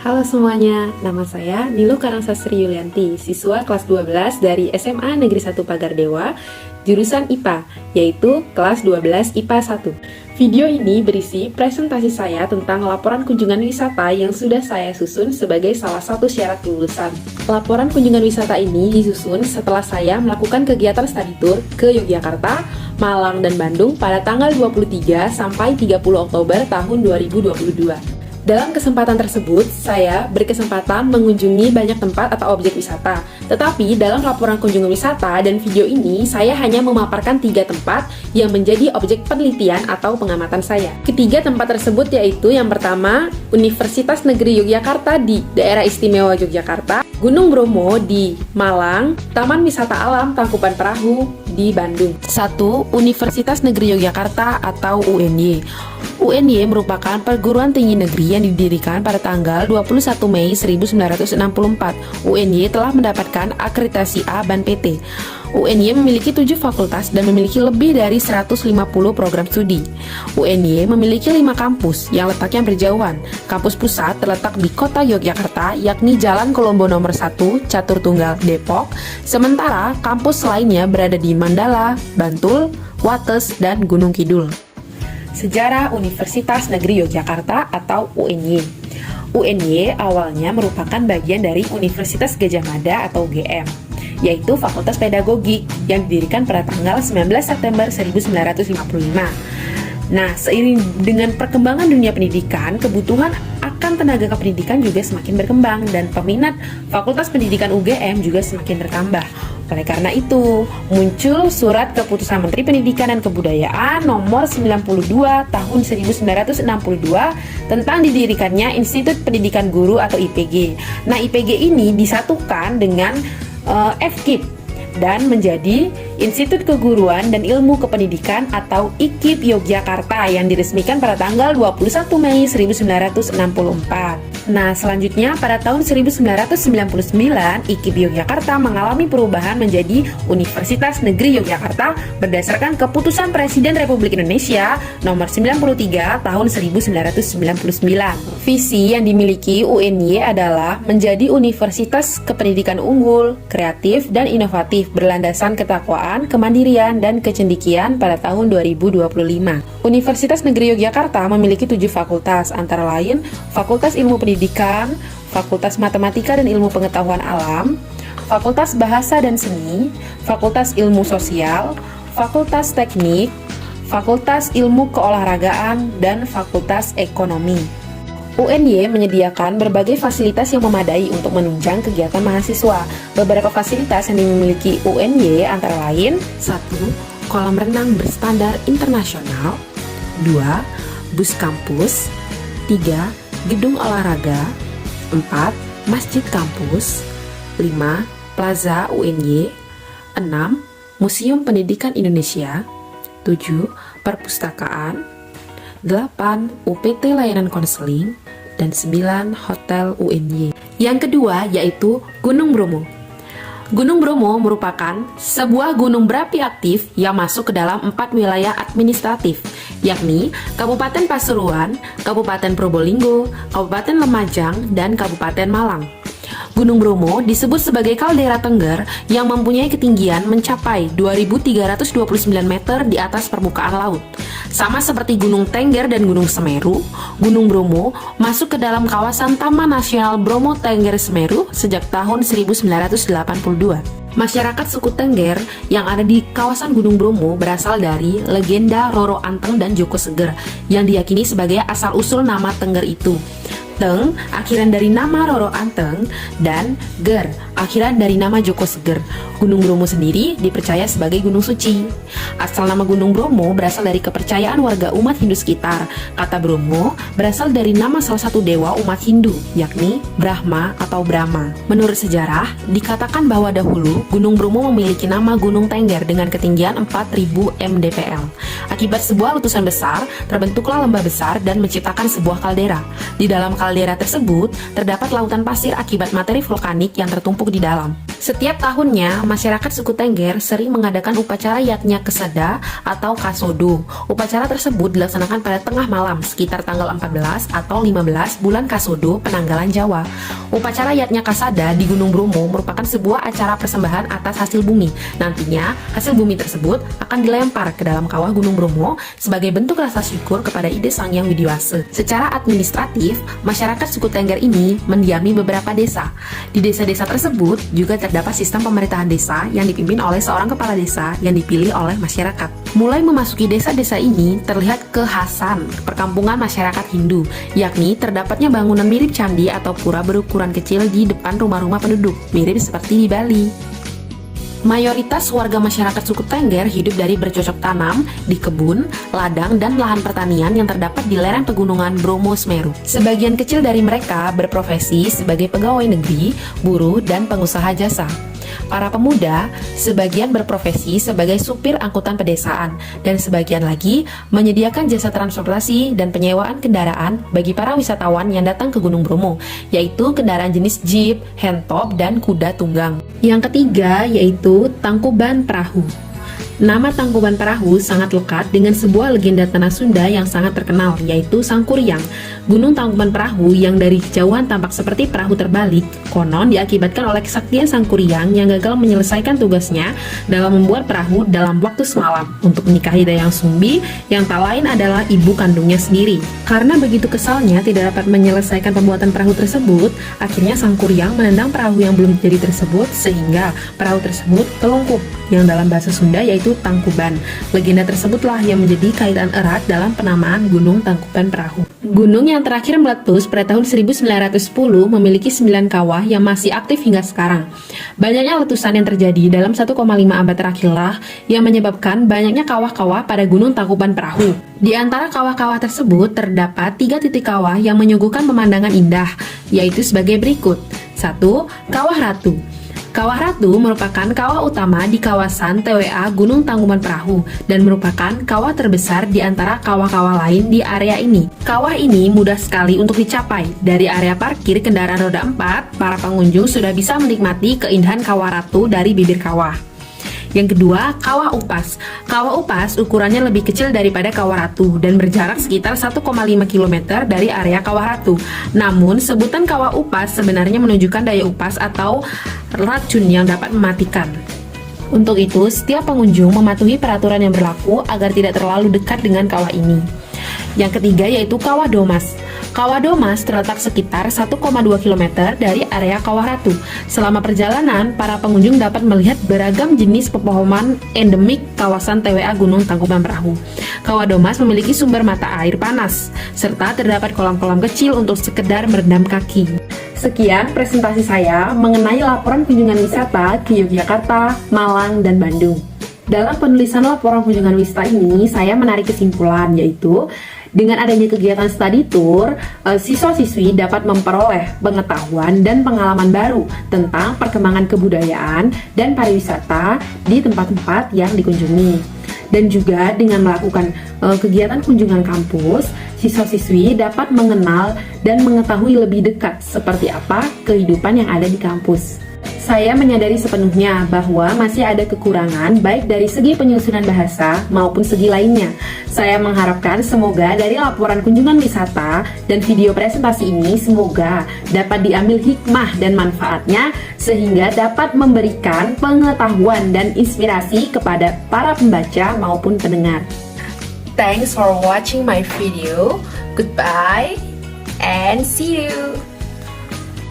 Halo semuanya, nama saya Nilu Karangsastri Yulianti, siswa kelas 12 dari SMA Negeri 1 Pagardewa, jurusan IPA, yaitu kelas 12 IPA 1. Video ini berisi presentasi saya tentang laporan kunjungan wisata yang sudah saya susun sebagai salah satu syarat kelulusan. Laporan kunjungan wisata ini disusun setelah saya melakukan kegiatan study tour ke Yogyakarta, Malang, dan Bandung pada tanggal 23 sampai 30 Oktober tahun 2022. Dalam kesempatan tersebut, saya berkesempatan mengunjungi banyak tempat atau objek wisata. Tetapi dalam laporan kunjungan wisata dan video ini, saya hanya memaparkan 3 tempat yang menjadi objek penelitian atau pengamatan saya. Ketiga tempat tersebut yaitu yang pertama, Universitas Negeri Yogyakarta di Daerah Istimewa Yogyakarta, Gunung Bromo di Malang, Taman Wisata Alam Tangkuban Perahu di Bandung. 1. Universitas Negeri Yogyakarta atau UNY. UNY merupakan perguruan tinggi negeri yang didirikan pada tanggal 21 Mei 1964. UNY telah mendapatkan akreditasi A BAN PT. UNY memiliki 7 fakultas dan memiliki lebih dari 150 program studi. UNY memiliki 5 kampus yang letaknya berjauhan. Kampus pusat terletak di kota Yogyakarta, yakni Jalan Kolombo nomor 1, Catur Tunggal, Depok. Sementara kampus lainnya berada di Mandala, Bantul, Wates, dan Gunung Kidul. Sejarah Universitas Negeri Yogyakarta atau UNY. UNY awalnya merupakan bagian dari Universitas Gadjah Mada atau UGM, yaitu Fakultas Pedagogik yang didirikan pada tanggal 19 September 1955. Nah, seiring dengan perkembangan dunia pendidikan, kebutuhan akan tenaga kependidikan juga semakin berkembang dan peminat Fakultas Pendidikan UGM juga semakin bertambah. Oleh karena itu, muncul Surat Keputusan Menteri Pendidikan dan Kebudayaan Nomor 92 Tahun 1962 tentang didirikannya Institut Pendidikan Guru atau IPG. Nah, IPG ini disatukan dengan FKIP dan menjadi Institut Keguruan dan Ilmu Kependidikan atau IKIP Yogyakarta yang diresmikan pada tanggal 21 Mei 1964. Nah, selanjutnya pada tahun 1999, IKIP Yogyakarta mengalami perubahan menjadi Universitas Negeri Yogyakarta berdasarkan Keputusan Presiden Republik Indonesia Nomor 93 Tahun 1999. Visi yang dimiliki UNY adalah menjadi universitas kependidikan unggul, kreatif, dan inovatif berlandasan ketakwaan, kemandirian, dan kecendikian pada tahun 2025. Universitas Negeri Yogyakarta memiliki 7 fakultas, antara lain Fakultas Ilmu Pendidikan, Fakultas Matematika dan Ilmu Pengetahuan Alam, Fakultas Bahasa dan Seni, Fakultas Ilmu Sosial, Fakultas Teknik, Fakultas Ilmu Keolahragaan, dan Fakultas Ekonomi. UNY menyediakan berbagai fasilitas yang memadai untuk menunjang kegiatan mahasiswa. Beberapa fasilitas yang dimiliki UNY antara lain: 1. Kolam renang berstandar internasional. 2. Bus kampus. 3. Gedung olahraga. 4. Masjid kampus. 5. Plaza UNY. 6. Museum Pendidikan Indonesia. 7. Perpustakaan. 8. UPT layanan konseling, dan 9. Hotel UNY. Yang kedua yaitu Gunung Bromo. Gunung Bromo merupakan sebuah gunung berapi aktif yang masuk ke dalam 4 wilayah administratif, yakni Kabupaten Pasuruan, Kabupaten Probolinggo, Kabupaten Lumajang, dan Kabupaten Malang. Gunung Bromo disebut sebagai kaldera Tengger yang mempunyai ketinggian mencapai 2.329 meter di atas permukaan laut. Sama seperti Gunung Tengger dan Gunung Semeru, Gunung Bromo masuk ke dalam kawasan Taman Nasional Bromo Tengger Semeru sejak tahun 1982. Masyarakat suku Tengger yang ada di kawasan Gunung Bromo berasal dari legenda Roro Anteng dan Joko Seger yang diyakini sebagai asal-usul nama Tengger itu. Teng, akhiran dari nama Roro Anteng, dan Ger, akhiran dari nama Joko Seger. Gunung Bromo sendiri dipercaya sebagai gunung suci. Asal nama Gunung Bromo berasal dari kepercayaan warga umat Hindu sekitar. Kata Bromo berasal dari nama salah satu dewa umat Hindu, yakni Brahma atau Brahma. Menurut sejarah, dikatakan bahwa dahulu Gunung Bromo memiliki nama Gunung Tengger dengan ketinggian 4000 mdpl. Akibat sebuah letusan besar, terbentuklah lembah besar dan menciptakan sebuah kaldera. Di dalam kaldera tersebut terdapat lautan pasir akibat materi vulkanik yang tertumpuk tersebut di dalam. Setiap tahunnya, masyarakat suku Tengger sering mengadakan upacara Yatnya Kesada atau Kasodo. Upacara tersebut dilaksanakan pada tengah malam, sekitar tanggal 14 atau 15 bulan Kasodo, penanggalan Jawa. Upacara Yatnya Kasada di Gunung Bromo merupakan sebuah acara persembahan atas hasil bumi. Nantinya, hasil bumi tersebut akan dilempar ke dalam kawah Gunung Bromo sebagai bentuk rasa syukur kepada Ide Sang Hyang Widiwasa. Secara administratif, masyarakat suku Tengger ini mendiami beberapa desa. Di desa-desa tersebut juga terdapat sistem pemerintahan desa yang dipimpin oleh seorang kepala desa yang dipilih oleh masyarakat. Mulai memasuki desa-desa ini terlihat kekhasan perkampungan masyarakat Hindu, yakni terdapatnya bangunan mirip candi atau pura berukuran kecil di depan rumah-rumah penduduk, mirip seperti di Bali. Mayoritas warga masyarakat suku Tengger hidup dari bercocok tanam di kebun, ladang, dan lahan pertanian yang terdapat di lereng pegunungan Bromo Semeru. Sebagian kecil dari mereka berprofesi sebagai pegawai negeri, buruh, dan pengusaha jasa. Para pemuda sebagian berprofesi sebagai supir angkutan pedesaan, dan sebagian lagi menyediakan jasa transportasi dan penyewaan kendaraan bagi para wisatawan yang datang ke Gunung Bromo, yaitu kendaraan jenis jeep, handtop, dan kuda tunggang. Yang ketiga yaitu Tangkuban Perahu. Nama Tangkuban Perahu sangat lekat dengan sebuah legenda tanah Sunda yang sangat terkenal, yaitu Sangkuriang. Gunung Tangkuban Perahu yang dari kejauhan tampak seperti perahu terbalik, konon diakibatkan oleh kesaktian Sangkuriang yang gagal menyelesaikan tugasnya dalam membuat perahu dalam waktu semalam untuk menikahi Dayang Sumbi yang tak lain adalah ibu kandungnya sendiri. Karena begitu kesalnya tidak dapat menyelesaikan pembuatan perahu tersebut, akhirnya Sangkuriang menendang perahu yang belum jadi tersebut sehingga perahu tersebut telungkup, yang dalam bahasa Sunda yaitu Tangkuban. Legenda tersebutlah yang menjadi kaitan erat dalam penamaan Gunung Tangkuban Perahu. Gunung yang terakhir meletus pada tahun 1910 memiliki 9 kawah yang masih aktif hingga sekarang. Banyaknya letusan yang terjadi dalam 1,5 abad terakhirlah yang menyebabkan banyaknya kawah-kawah pada Gunung Tangkuban Perahu. Di antara kawah-kawah tersebut terdapat 3 titik kawah yang menyuguhkan pemandangan indah, yaitu sebagai berikut. 1. Kawah Ratu. Kawah Ratu merupakan kawah utama di kawasan TWA Gunung Tangkuban Perahu dan merupakan kawah terbesar di antara kawah-kawah lain di area ini. Kawah ini mudah sekali untuk dicapai. Dari area parkir kendaraan roda 4, para pengunjung sudah bisa menikmati keindahan Kawah Ratu dari bibir kawah. Yang kedua, Kawah Upas. Kawah Upas ukurannya lebih kecil daripada Kawah Ratu dan berjarak sekitar 1,5 km dari area Kawah Ratu. Namun, sebutan Kawah Upas sebenarnya menunjukkan daya upas atau racun yang dapat mematikan. Untuk itu, setiap pengunjung mematuhi peraturan yang berlaku agar tidak terlalu dekat dengan kawah ini. Yang ketiga yaitu Kawah Domas. Kawah Domas terletak sekitar 1,2 km dari area Kawah Ratu. Selama perjalanan, para pengunjung dapat melihat beragam jenis pepohonan endemik kawasan TWA Gunung Tangkuban Perahu. Kawah Domas memiliki sumber mata air panas, serta terdapat kolam-kolam kecil untuk sekedar merendam kaki. Sekian presentasi saya mengenai laporan kunjungan wisata ke Yogyakarta, Malang, dan Bandung. Dalam penulisan laporan kunjungan wisata ini, saya menarik kesimpulan yaitu dengan adanya kegiatan study tour, siswa-siswi dapat memperoleh pengetahuan dan pengalaman baru tentang perkembangan kebudayaan dan pariwisata di tempat-tempat yang dikunjungi. Dan juga dengan melakukan kegiatan kunjungan kampus, siswa-siswi dapat mengenal dan mengetahui lebih dekat seperti apa kehidupan yang ada di kampus. Saya menyadari sepenuhnya bahwa masih ada kekurangan baik dari segi penyusunan bahasa maupun segi lainnya. Saya mengharapkan semoga dari laporan kunjungan wisata dan video presentasi ini semoga dapat diambil hikmah dan manfaatnya sehingga dapat memberikan pengetahuan dan inspirasi kepada para pembaca maupun pendengar. Thanks for watching my video. Goodbye and see you.